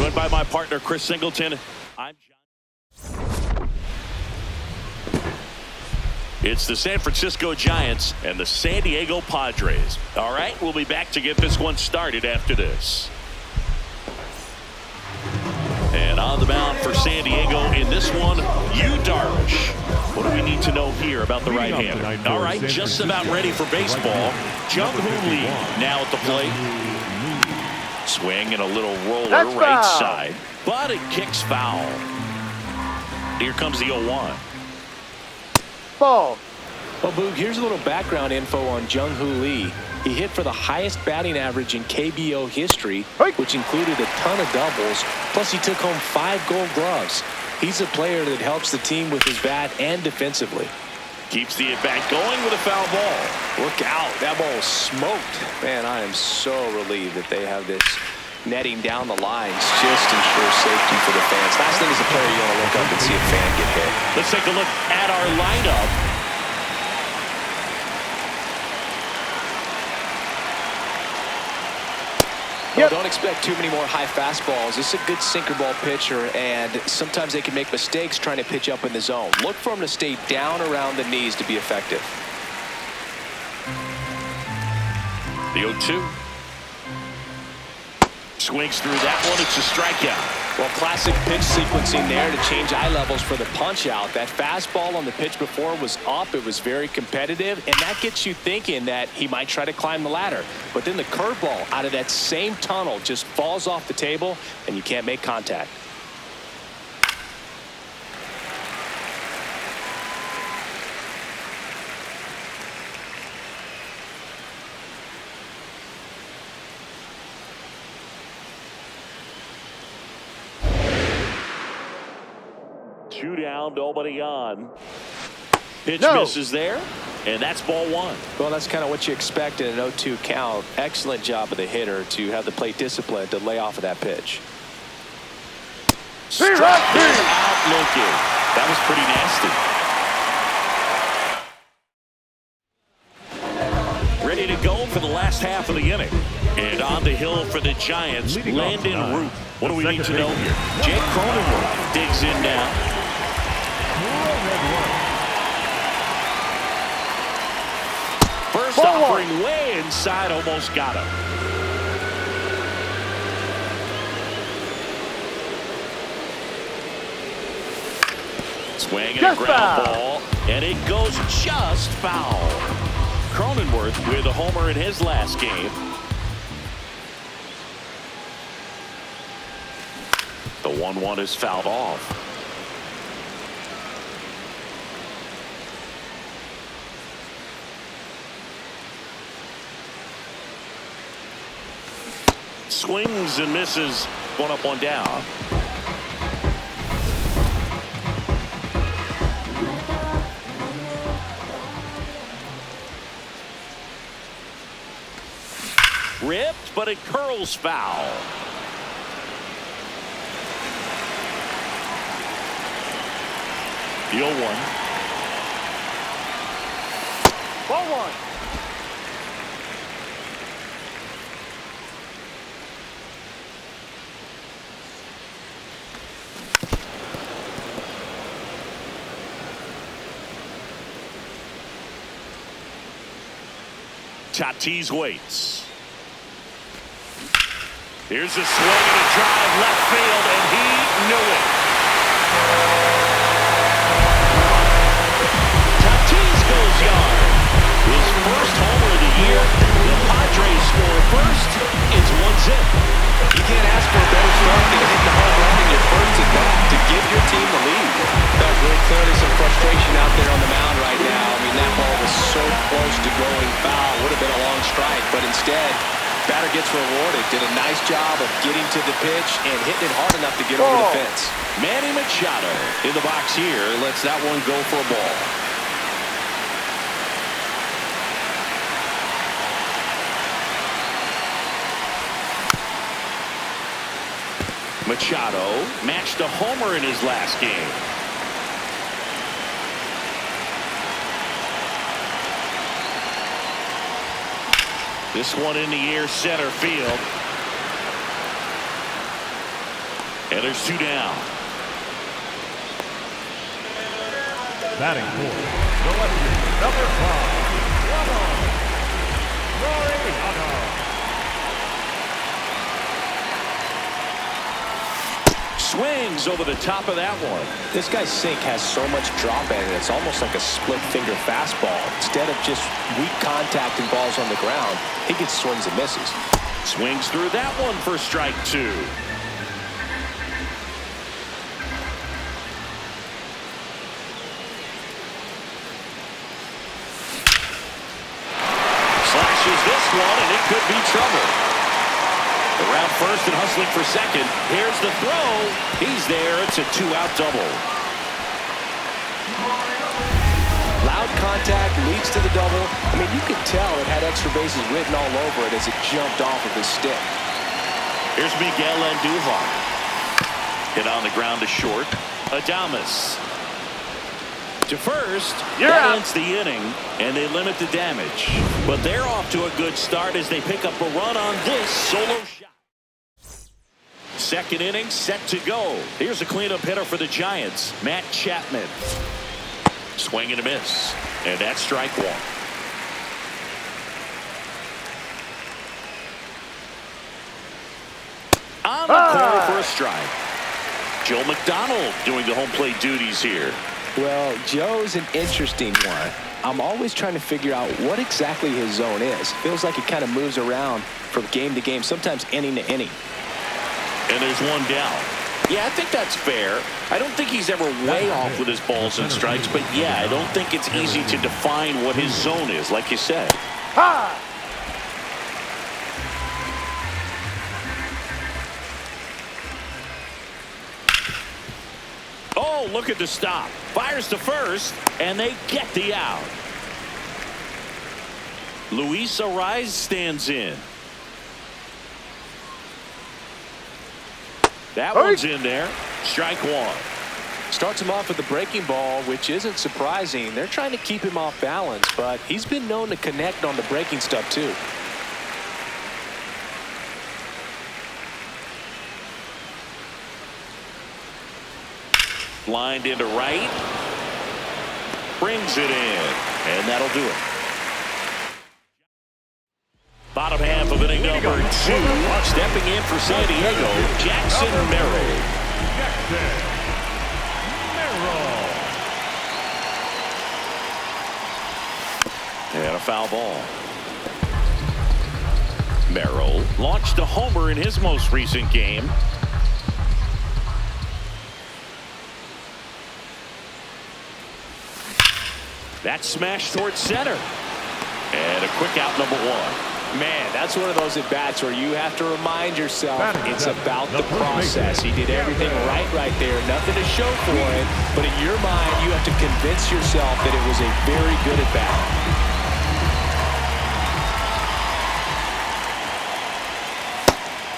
joined by my partner, Chris Singleton. I'm John. It's the San Francisco Giants and the San Diego Padres. All right, we'll be back to get this one started after this. And on the mound for San Diego in this one, Yu Darvish. What do we need to know here about the right-hander? All right, just about ready for baseball. Jung-Hoo Lee now at the plate. Swing and a little roller right side, but it kicks foul. Here comes the 0-1. Ball. Well, Boog, here's a little background info on Jung-Hoo Lee. He hit for the highest batting average in KBO history, which included a ton of doubles, plus he took home 5 gold gloves. He's a player that helps the team with his bat and defensively. Keeps the at-bat going with a foul ball. Look out. That ball was smoked. Man, I am so relieved that they have this netting down the lines. Just ensure safety for the fans. Last thing as a player, you want to look up and see a fan get hit. Let's take a look at our lineup. Well, don't expect too many more high fastballs. This is a good sinker ball pitcher, and sometimes they can make mistakes trying to pitch up in the zone. Look for him to stay down around the knees to be effective. The 0-2. Swings through that one. It's a strikeout. Well, classic pitch sequencing there to change eye levels for the punch out. That fastball on the pitch before was up. It was very competitive, and that gets you thinking that he might try to climb the ladder. But then the curveball out of that same tunnel just falls off the table, and you can't make contact. Two down, nobody on. Pitch misses there, and that's ball 1. Well, that's kind of what you expect in an 0-2 count. Excellent job of the hitter to have the plate discipline to lay off of that pitch. Struck him out looking. That was pretty nasty. Ready to go for the last half of the inning. And on the hill for the Giants, Landon Root. What do we need to know here? Jake Cronenworth digs in now. First offering way inside, almost got him. Swing and a ground ball, and it goes just foul. Cronenworth with a homer in his last game. The 1-1 is fouled off. Swings and misses. One up, one down. Ripped, but it curls foul. The 0-1. Ball 1. Tatis waits. Here's a swing and a drive left field, and he knew it. Tatis goes yard. His first homer of the year. The Padres score first. It's 1-0. You can't ask for a better start than hitting the home run in your first at bat to give your team the lead. There's really clearly some frustration out there on the mound right now. I mean, that ball was so close to going foul. Would have been a long strike, but instead, batter gets rewarded. Did a nice job of getting to the pitch and hitting it hard enough to get over the fence. Manny Machado in the box here lets that one go for a ball. Machado matched a homer in his last game. This one in the air, center field. And there's 2 down. Batting fourth, the lefty, number 5, Rory Otto. Swings over the top of that one. This guy's sink has so much drop in it, it's almost like a split-finger fastball. Instead of just weak contact and balls on the ground, he gets swings and misses. Swings through that one for strike 2. Slashes this one, and it could be trouble. Around first and hustling for second. Here's the throw. He's there. It's a 2-out double. Loud contact leads to the double. I mean, you could tell it had extra bases written all over it as it jumped off of his stick. Here's Miguel Andujar. Hit on the ground to short. Adames to first. That ends the inning, and they limit the damage. But they're off to a good start as they pick up a run on this solo shot. Second inning set to go. Here's a cleanup hitter for the Giants, Matt Chapman. Swing and a miss, and that's strike 1. On the corner for a strike. Joe McDonald doing the home plate duties here. Well, Joe's an interesting one. I'm always trying to figure out what exactly his zone is. Feels like it kind of moves around from game to game, sometimes inning to inning. And there's 1 down. Yeah, I think that's fair. I don't think he's ever way off with his balls and strikes, but yeah, I don't think it's easy to define what his zone is, like you said. Oh, look at the stop. Fires to first, and they get the out. Luis Ariz stands in. That one's in there. Strike 1. Starts him off with the breaking ball, which isn't surprising. They're trying to keep him off balance, but he's been known to connect on the breaking stuff too. Lined into right. Brings it in. And that'll do it. Bottom half of inning number 2. Stepping in for San Diego, Jackson Merrill. And a foul ball. Merrill launched a homer in his most recent game. That smash towards center. And a quick out, number 1. Man, that's one of those at-bats where you have to remind yourself it's about the process. He did everything right there. Nothing to show for it. But in your mind, you have to convince yourself that it was a very good at-bat.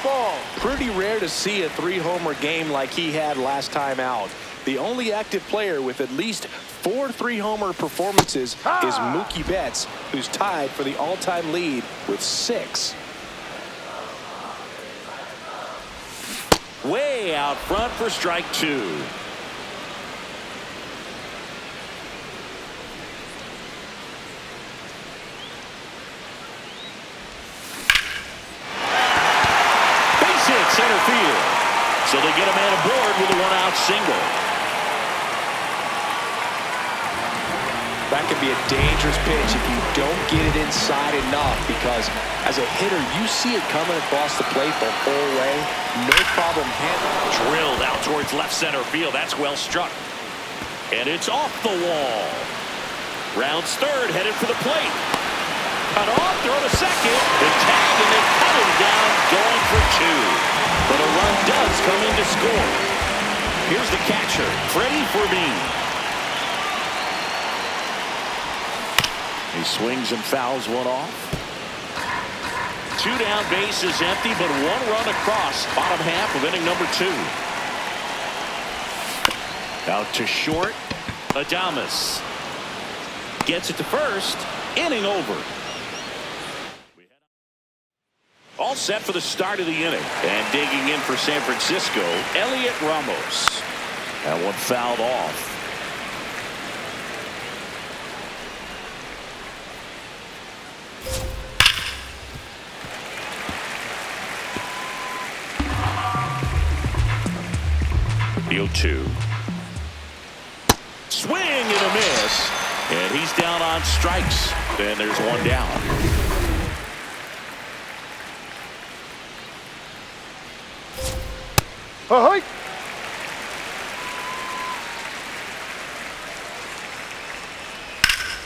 Ball. Pretty rare to see a 3-homer game like he had last time out. The only active player with at least 4 3-homer performances is Mookie Betts, who's tied for the all-time lead with 6. Way out front for strike 2. Base hit center field. So they get a man aboard with a 1-out single. That could be a dangerous pitch if you don't get it inside enough, because as a hitter, you see it coming across the plate the whole way. No problem hitting. Drilled out towards left center field. That's well struck. And it's off the wall. Rounds third, headed for the plate. Cut off, throw to second. The tag, and they cut him down, going for 2. But a run does come in to score. Here's the catcher, Freddie Fermin. He swings and fouls one off. 2 down, base is empty, but 1 run across. Bottom half of inning number 2. Out to short. Adames gets it to first. Inning over. All set for the start of the inning. And digging in for San Francisco, Elliot Ramos. That one fouled off. The 0-2. Swing and a miss. And he's down on strikes. And there's one down. Ahoy!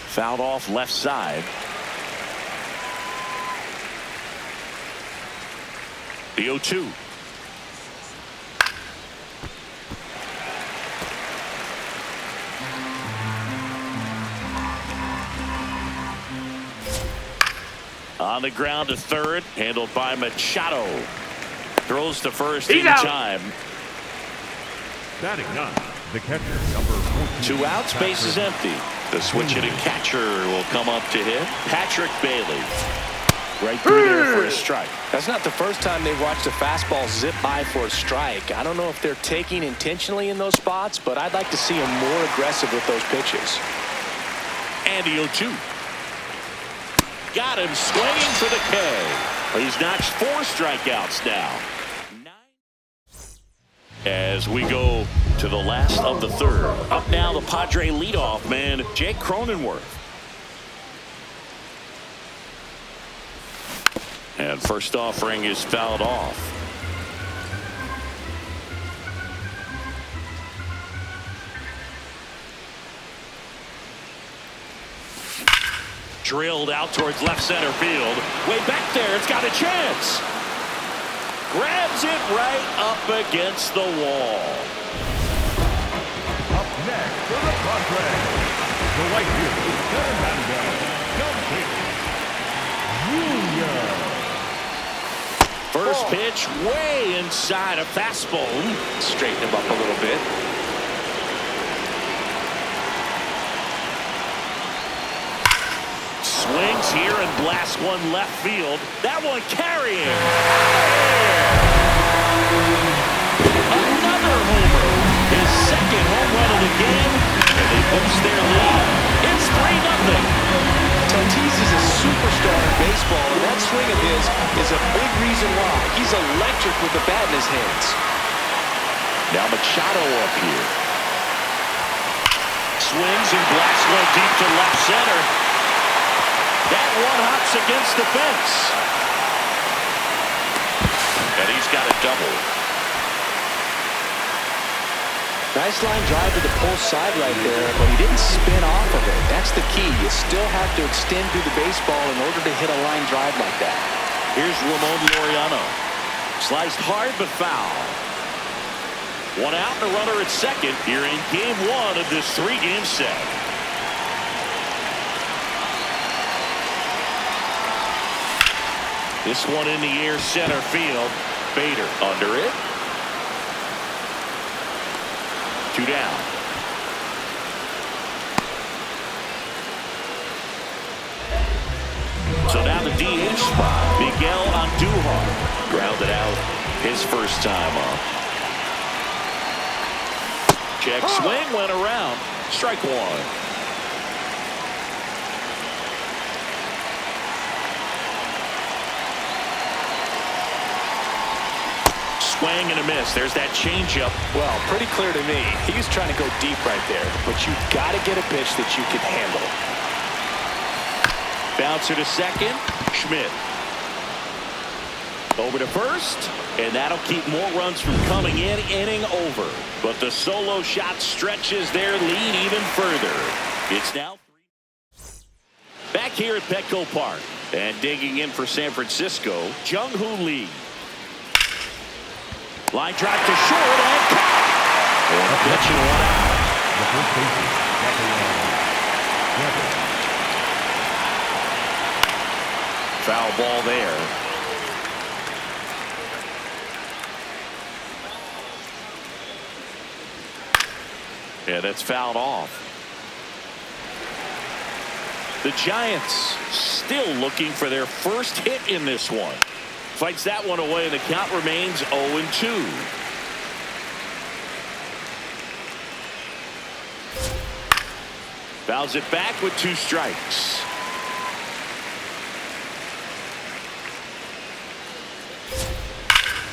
Fouled off left side. The 0-2. On the ground to third, handled by Machado. Throws to first in time. Batting ninth, the catcher, number 14. 2 outs, base is empty. The switch-hitting catcher will come up to hit. Patrick Bailey. Right through there for a strike. That's not the first time they've watched a fastball zip by for a strike. I don't know if they're taking intentionally in those spots, but I'd like to see them more aggressive with those pitches. And the 0-2. Got him swinging for the K. He's notched 4 strikeouts now. As we go to the last of the third. Up now, the Padre leadoff man, Jake Cronenworth. And first offering is fouled off. Drilled out towards left center field. Way back there, it's got a chance. Grabs it right up against the wall. Up next for the Padres, the right fielder, Fernando Jr. First pitch way inside a fastball. Straighten him up a little bit. Swings here and blasts one left field. That one carrying. Another homer. His second home run of the game. And they boost their lead. It's 3-0. Tatis is a superstar in baseball, and that swing of his is a big reason why. He's electric with the bat in his hands. Now Machado up here. Swings and blasts one deep to left center. That one hops against the fence. And he's got a double. Nice line drive to the pull side right there, but he didn't spin off of it. That's the key. You still have to extend through the baseball in order to hit a line drive like that. Here's Ramon Laureano. Sliced hard but foul. 1 out and a runner at second here in game 1 of this 3-game set. This one in the air, center field. Bader under it. 2 down. So now the DH spot. Miguel Andujar grounded out his first time up. Check swing went around. Strike 1. Swing and a miss. There's that changeup. Well, pretty clear to me. He was trying to go deep right there, but you've got to get a pitch that you can handle. Bouncer to second. Schmidt. Over to first, and that'll keep more runs from coming in. Inning over. But the solo shot stretches their lead even further. It's now 3. Back here at Petco Park. And digging in for San Francisco, Jung-Hoo Lee. Line drive to short and caught. And pitching 1 out. The first baseman, Foul ball there. Yeah, that's fouled off. The Giants still looking for their first hit in this one. Fights that one away, and the count remains 0-2. Fouls it back with 2 strikes.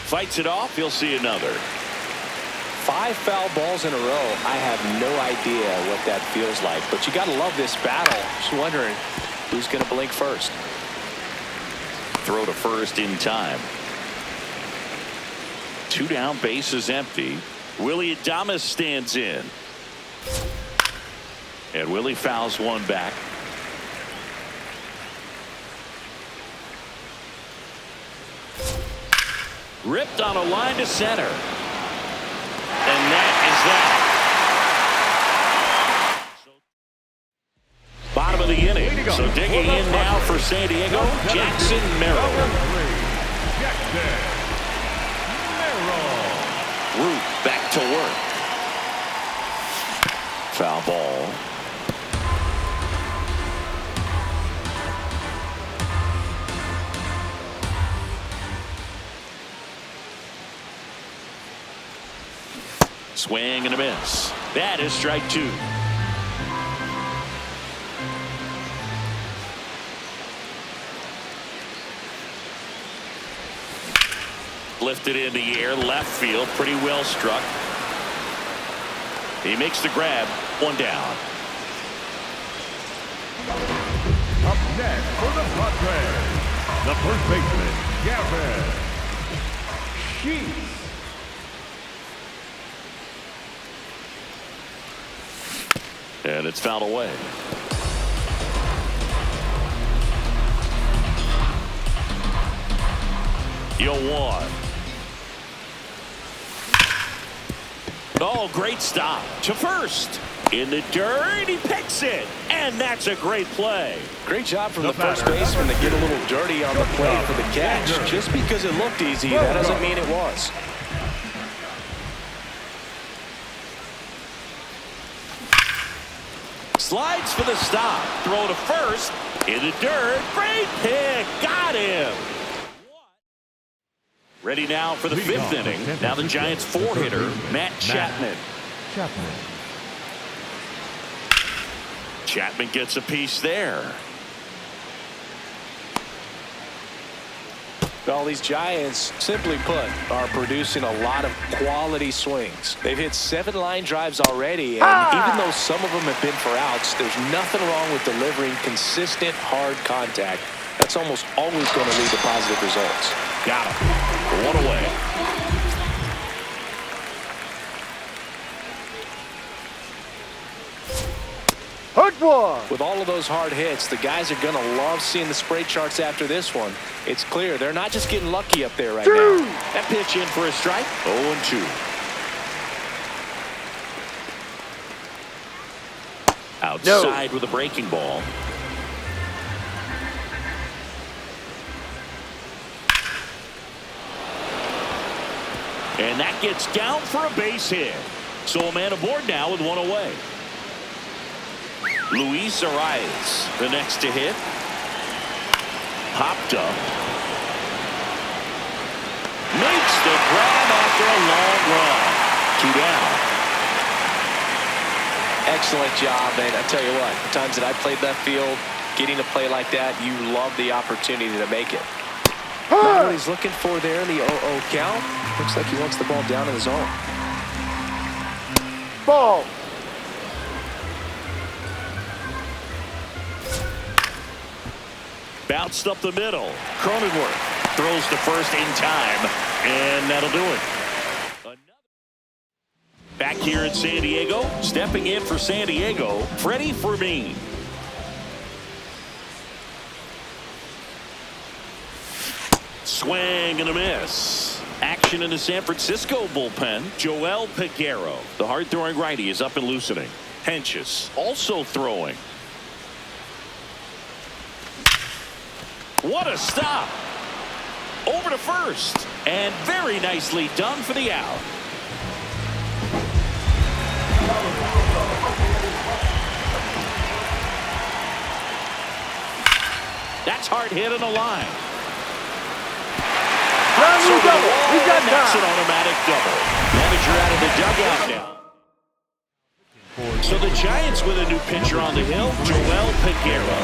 Fights it off. He'll see another. 5 foul balls in a row. I have no idea what that feels like, but you got to love this battle. Just wondering who's going to blink first. Throw to first in time. 2 down, bases empty. Willie Adames stands in. And Willie fouls one back. Ripped on a line to center. And that is that. Bottom of the inning. So digging in now for San Diego, Jackson Merrill. Root back to work. Foul ball. Swing and a miss. That is strike 2. Lifted in the air, left field, pretty well struck. He makes the grab, 1 down. Up next for the Padres, the first baseman, Gavin Sheets. And it's fouled away. You'll one. Oh, great stop to first. In the dirt, he picks it. And that's a great play. Great job from the first baseman to get a little dirty on the plate for the catch. Just because it looked easy, that doesn't mean it was. Slides for the stop. Throw to first. In the dirt. Great pick. Got him. Ready now for the 5th inning. Now the Giants 4-hitter, Matt Chapman. Chapman gets a piece there. Well, these Giants, simply put, are producing a lot of quality swings. They've hit 7 line drives already, and even though some of them have been for outs, there's nothing wrong with delivering consistent, hard contact. That's almost always going to lead to positive results. Got him. 1 away. Hook one. With all of those hard hits, the guys are going to love seeing the spray charts after this one. It's clear they're not just getting lucky up there right now. That pitch in for a strike. 0-2. Outside with a breaking ball. And that gets down for a base hit. So a man aboard now with 1 away. Luis Arias, the next to hit. Hopped up. Makes the grab after a long run. 2 down. Excellent job, and I tell you what, the times that I played left field, getting a play like that, you love the opportunity to make it. Not what he's looking for there in the 0-0 count. Looks like he wants the ball down in the zone. Ball. Bounced up the middle. Cronenworth throws to first in time, and that'll do it. Back here in San Diego, stepping in for San Diego, Freddie Fermin. Swing and a miss. Action in the San Francisco bullpen. Joel Peguero, the hard-throwing righty, is up and loosening. Henches also throwing. What a stop. Over to first. And very nicely done for the out. That's hard hit on the line. double. wall. He's got That's an time. automatic double. Manager out of the dugout now. So the Giants with a new pitcher on the hill, Joel Peguero.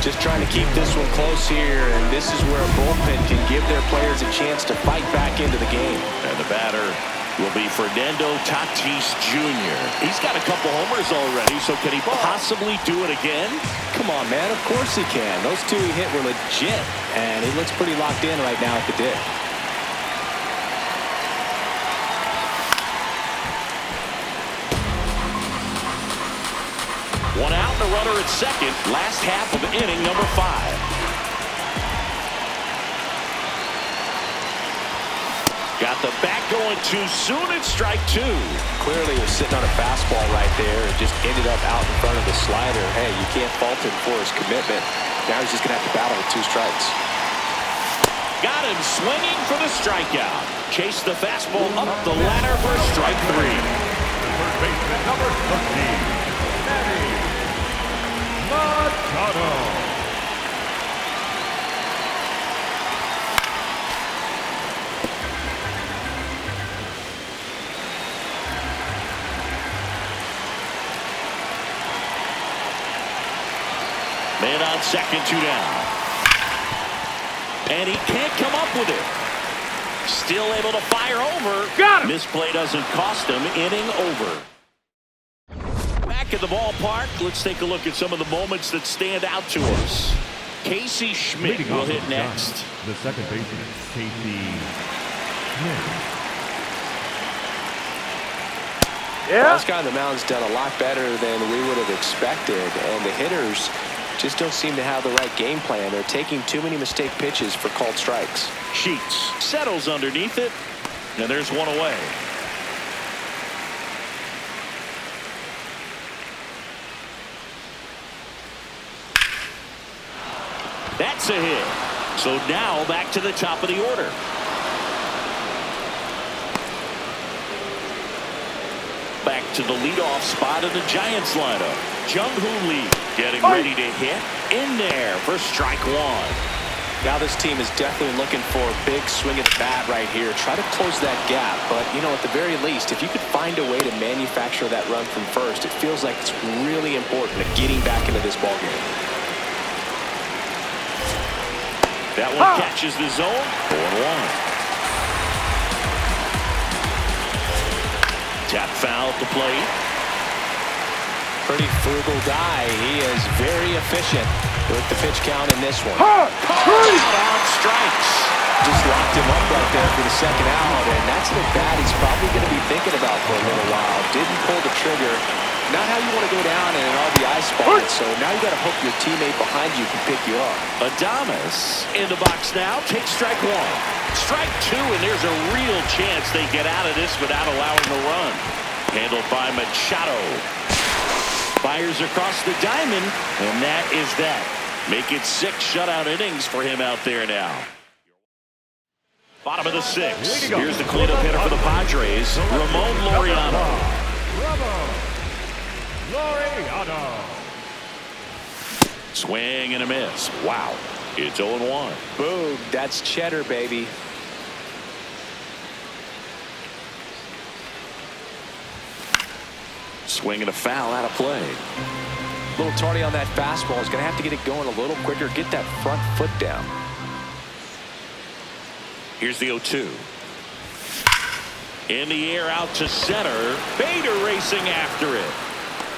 Just trying to keep this one close here, and this is where a bullpen can give their players a chance to fight back into the game. And the batter will be Fernando Tatis Jr. He's got a couple homers already, so can he possibly do it again? Come on, man. Of course he can. Those two he hit were legit, and he looks pretty locked in right now at the dig. One out and a runner at second. Last half of inning number 5. Got the bat going too soon. It's strike 2. Clearly he was sitting on a fastball right there and just ended up out in front of the slider. Hey, you can't fault him for his commitment. Now he's just going to have to battle with 2 strikes. Got him swinging for the strikeout. Chase the fastball up the ladder for strike 3. First baseman, number 13. Machado. Man on second, 2 down. And he can't come up with it. Still able to fire over. Got him. Misplay doesn't cost him. Inning over. Back at the ballpark, let's take a look at some of the moments that stand out to us. Casey Schmidt Leading will off hit with next. The second baseman, Casey Schmidt. Well, this guy on the mound's done a lot better than we would have expected, and the hitters just don't seem to have the right game plan. They're taking too many mistake pitches for called strikes. Sheets settles underneath it, and there's one away. That's a hit. So now back to the top of the order. Back to the leadoff spot of the Giants lineup. Jung-Hoo Lee getting ready to hit in there for strike 1. Now this team is definitely looking for a big swing at the bat right here. Try to close that gap, but you know, at the very least, if you could find a way to manufacture that run from first, it feels like it's really important to getting back into this ballgame. That one catches the zone. 4-1. Tap foul at the plate. Pretty frugal guy. He is very efficient with the pitch count in this one. On strikes. Just locked him up right there for the second out, and that's the bat he's probably going to be thinking about for a little while. Didn't pull the trigger. Not how you want to go down in an RBI spot, so now you got to hope your teammate behind you can pick you up. Adames in the box now. Takes strike 1. Strike 2, and there's a real chance they get out of this without allowing a run. Handled by Machado. Fires across the diamond, and that is that. Make it 6 shutout innings for him out there now. Bottom of the 6th. Here's the cleanup hitter for the Padres, Ramon Laureano. Swing and a miss. Wow. It's 0-1. Boom. That's cheddar, baby. Swing and a foul out of play. A little tardy on that fastball. He's going to have to get it going a little quicker. Get that front foot down. Here's the 0-2. In the air out to center. Bader racing after it.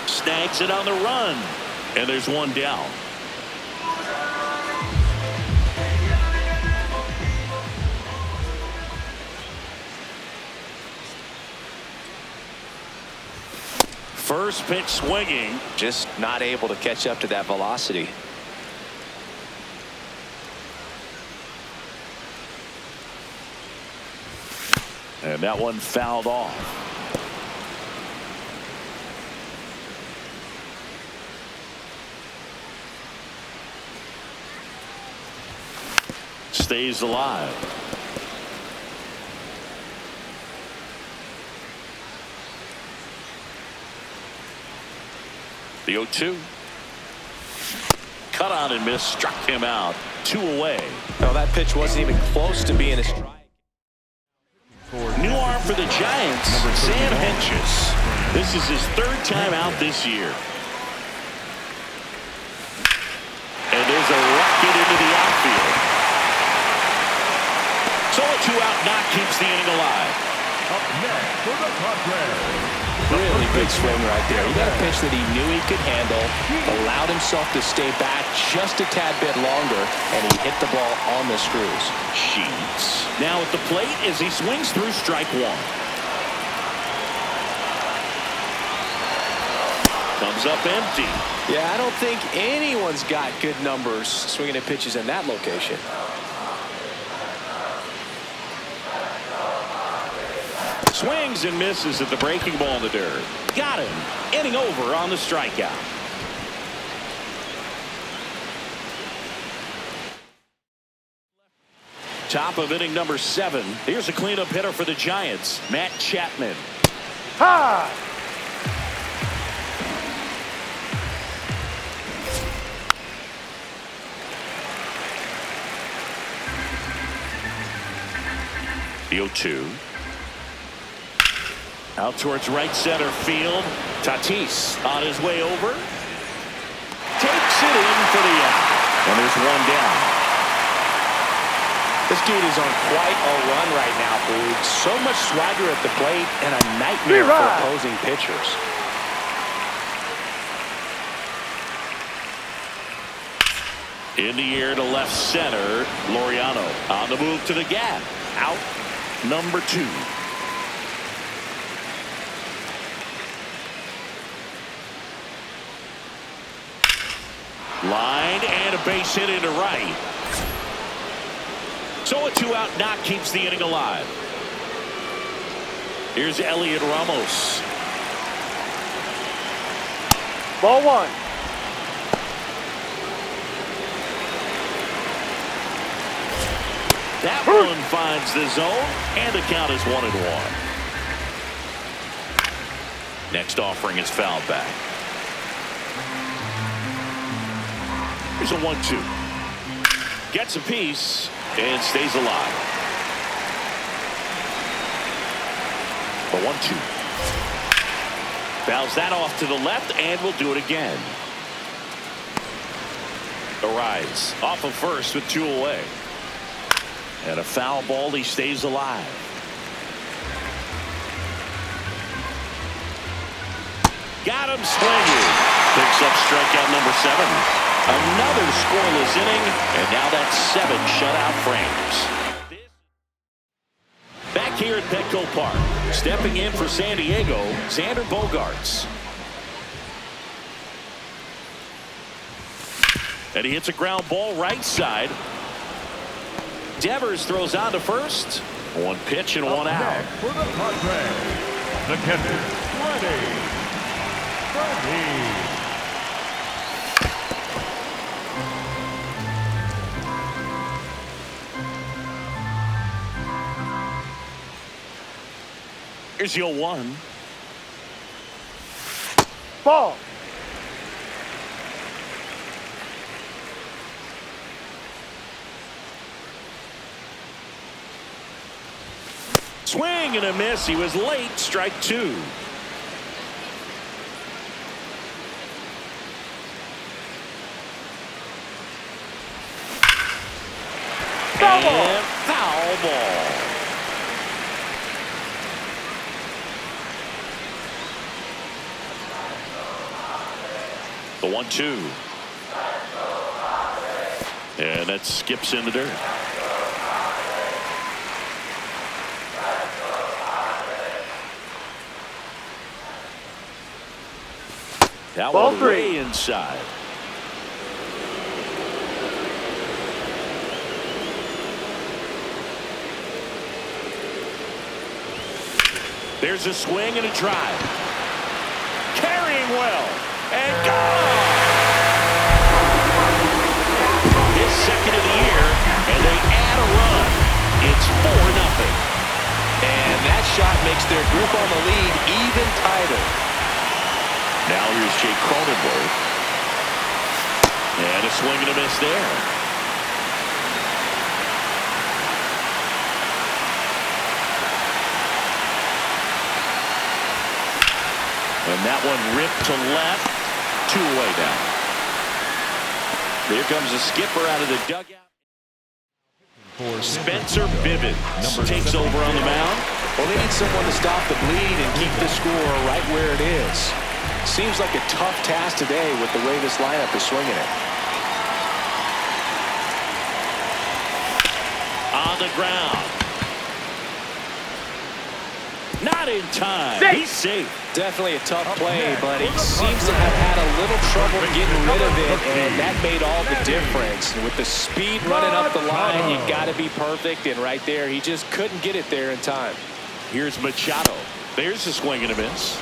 Snags it on the run. And there's one down. First pitch swinging. Just not able to catch up to that velocity. And that one fouled off. Stays alive. The 0-2. Cut on and miss. Struck him out. 2 away. No, that pitch wasn't even close to being a strike. New arm for the Giants, Sam Hentges. This is his third time out this year. And there's a rocket into the outfield. So a two-out knock keeps the inning alive. Up next for the Padres. Really big swing right there. He got a pitch that he knew he could handle, allowed himself to stay back just a tad bit longer, and he hit the ball on the screws. Sheets now at the plate as he swings through strike one. Comes up empty. Yeah, I don't think anyone's got good numbers swinging at pitches in that location. Swings and misses at the breaking ball in the dirt. Got him. Inning over on the strikeout. Top of inning number 7. Here's a cleanup hitter for the Giants, Matt Chapman. High. The 0-2. Out towards right center field. Tatis on his way over. Takes it in for the out. And there's one down. This dude is on quite a run right now, Boog. So much swagger at the plate and a nightmare for opposing pitchers. In the air to left center. Laureano on the move to the gap. Out number 2. Line and a base hit into right. So a two-out knock keeps the inning alive. Here's Elliot Ramos. Ball 1. That one finds the zone, and the count is 1-1. Next offering is fouled back. Here's a 1-2. Gets a piece and stays alive. The 1-2. Fouls that off to the left and will do it again. The rise off of first with 2 away. And a foul ball, he stays alive. Got him swinging. Picks up strikeout number 7. Another scoreless inning, and now that's 7 shutout frames. Back here at Petco Park, stepping in for San Diego, Xander Bogaerts. And he hits a ground ball right side. Devers throws on to first. 1 pitch and 1 out. Next for the Padres, the catcher, Freddie. Here's the 0-1. Ball. Swing and a miss. He was late. Strike 2. Foul ball. And foul ball. The 1-2. And that skips in the dirt. That Ball one 3. way inside. There's a swing and a drive. Carrying well. And gone. His second of the year, and they add a run. It's 4-0. And that shot makes their grip on the lead even tighter. Now here's Jake Cronenworth. And a swing and a miss there. And that one ripped to left. 2 away now. Here comes the skipper out of the dugout. Spencer Bivens takes over on the mound. Well, they need someone to stop the bleed and keep the score right where it is. Seems like a tough task today with the way this lineup is swinging it. On the ground. Not in time. Safe. He's safe. Definitely a tough play, but he seems to have had a little trouble getting rid of it, and that made all the difference. With the speed running up the line, you got to be perfect, and right there, he just couldn't get it there in time. Here's Machado. There's a swing and a miss.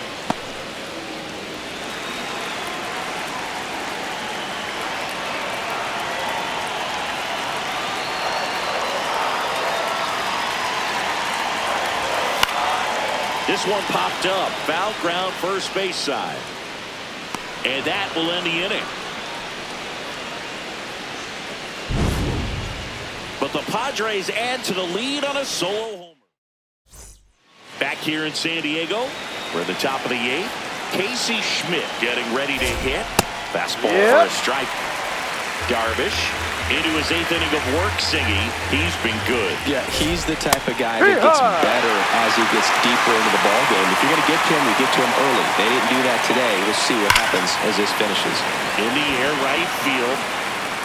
This one popped up. Foul ground first base side. And that will end the inning. But the Padres add to the lead on a solo homer. Back here in San Diego, we're at the top of the 8th. Casey Schmidt getting ready to hit. Fastball for a strike. Darvish into his 8th inning of work singing. He's been good. Yeah, he's the type of guy that gets better as he gets deeper into the ball game. If you're going to get to him, you get to him early. They didn't do that today. We'll see what happens as this finishes. In the air, right field.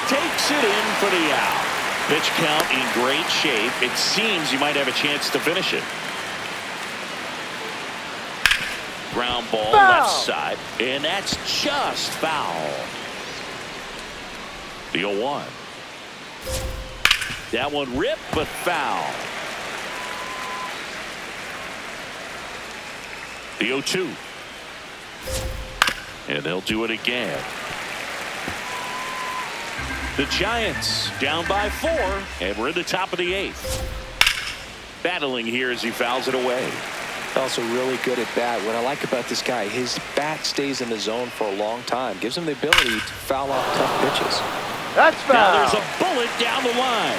Takes it in for the out. Pitch count in great shape. It seems you might have a chance to finish it. Ground ball left side. And that's just foul. The 0-1. That one ripped, but foul. The 0-2. And they'll do it again. The Giants down by 4, and we're in the top of the 8th. Battling here as he fouls it away. Also really good at bat. What I like about this guy, his bat stays in the zone for a long time. Gives him the ability to foul off tough pitches. That's foul. Now there's a bullet down the line.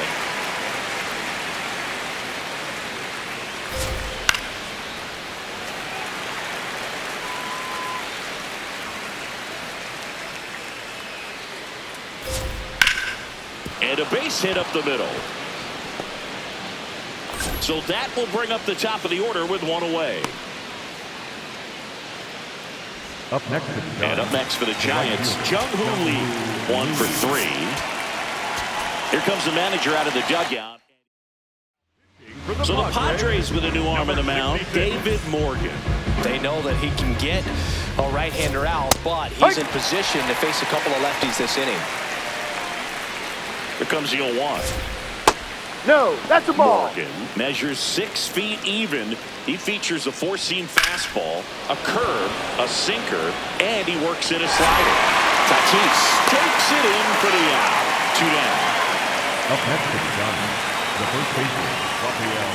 And a base hit up the middle. So that will bring up the top of the order with 1 away. Up next, and up next for the Giants, Jung-Hoo Lee, 1 for 3. Here comes the manager out of the dugout. So the Padres with a new arm in the mound, David Morgan. They know that he can get a right-hander out, but he's in position to face a couple of lefties this inning. Here comes the 0-1. No, that's a ball. Morgan measures 6 feet even. He features a 4-seam fastball, a curve, a sinker, and he works in a slider. Tatis takes it in for the out. 2 down. Up next for the Giants, the first baseman, Rafael.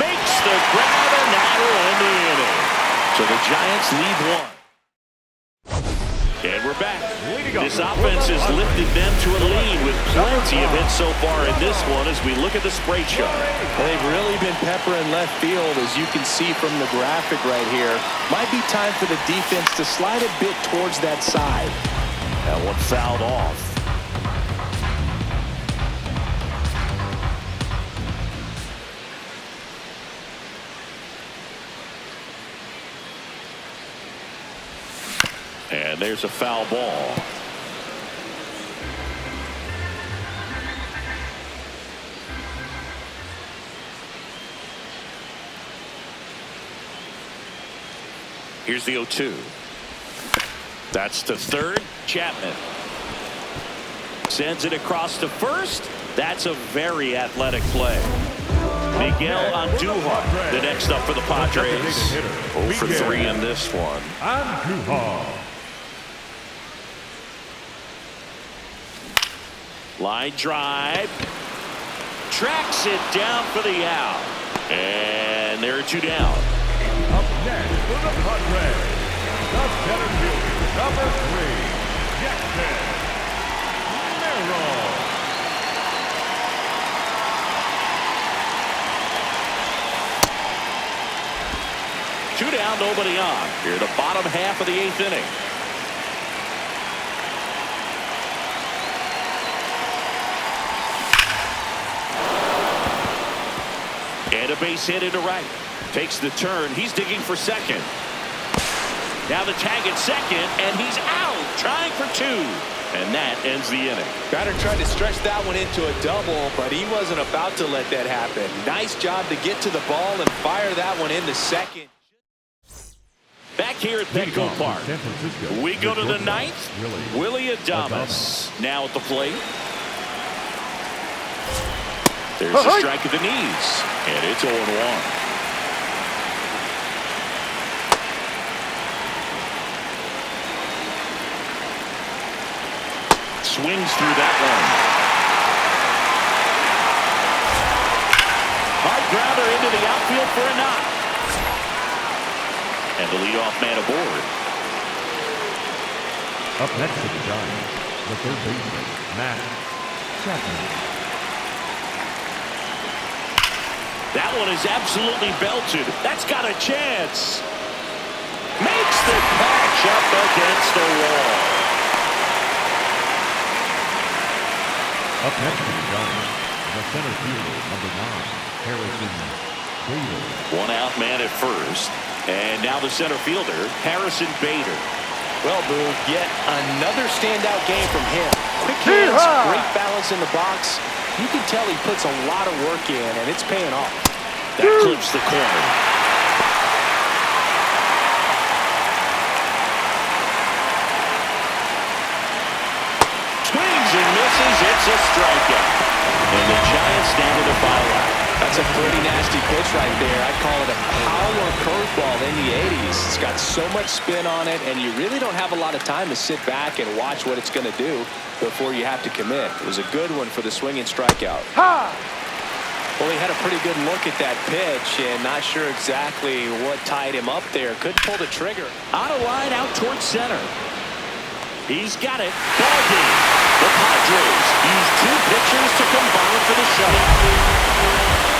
Makes the grab, and that'll end the inning. So the Giants lead 1. And we're back. This offense has lifted them to a lead with plenty of hits so far in this one as we look at the spray chart. They've really been peppering left field, as you can see from the graphic right here. Might be time for the defense to slide a bit towards that side. That one fouled off. And there's a foul ball. Here's the 0-2. That's to third. Chapman sends it across to first. That's a very athletic play. Miguel Andujar, the next up for the Padres. 0 for 3 in this one. Andujar. Line drive. Tracks it down for the out. And there are 2 down. Up next for the Padres, the center fielder, number 3, Jackson Merrill. 2 down, nobody on. Here, the bottom half of the 8th inning. And a base hit into right. Takes the turn. He's digging for second. Now the tag at second, and he's out, trying for 2. And that ends the inning. Batter tried to stretch that one into a double, but he wasn't about to let that happen. Nice job to get to the ball and fire that one into second. Back here at Petco Park, we go to the 9th. Willie Adames now at the plate. There's a strike at the knees, and it's 0-1. Swings through that one. Hard grounder into the outfield for a knock. And the leadoff man aboard. Up next to the Giants, the third baseman, Matt Chapman. That one is absolutely belted. That's got a chance. Makes the catch up against the wall. Up next to the Giants, the center fielder, number 9, Harrison Bader. 1 out man at first. And now the center fielder, Harrison Bader. Well, Boo, yet another standout game from him. Quick hands, great balance in the box. You can tell he puts a lot of work in, and it's paying off. That clips the corner. Swings and misses. It's a strikeout. And the Giants stand in a foul out. That's a pretty nasty pitch right there. I'd call it a power curveball in the 80s. It's got so much spin on it, and you really don't have a lot of time to sit back and watch what it's going to do before you have to commit. It was a good one for the swinging strikeout. Well, he had a pretty good look at that pitch and not sure exactly what tied him up there. Couldn't pull the trigger. Out of line, out towards center. He's got it. Ball game. The Padres use 2 pitchers to combine for the shutout.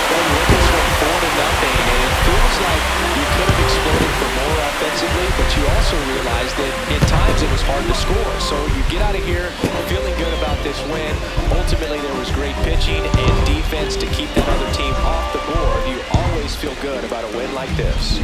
Well, Lucas went 4-0, and it feels like you could have exploded for more offensively, but you also realized that at times it was hard to score. So you get out of here feeling good about this win. Ultimately, there was great pitching and defense to keep that other team off the board. You always feel good about a win like this.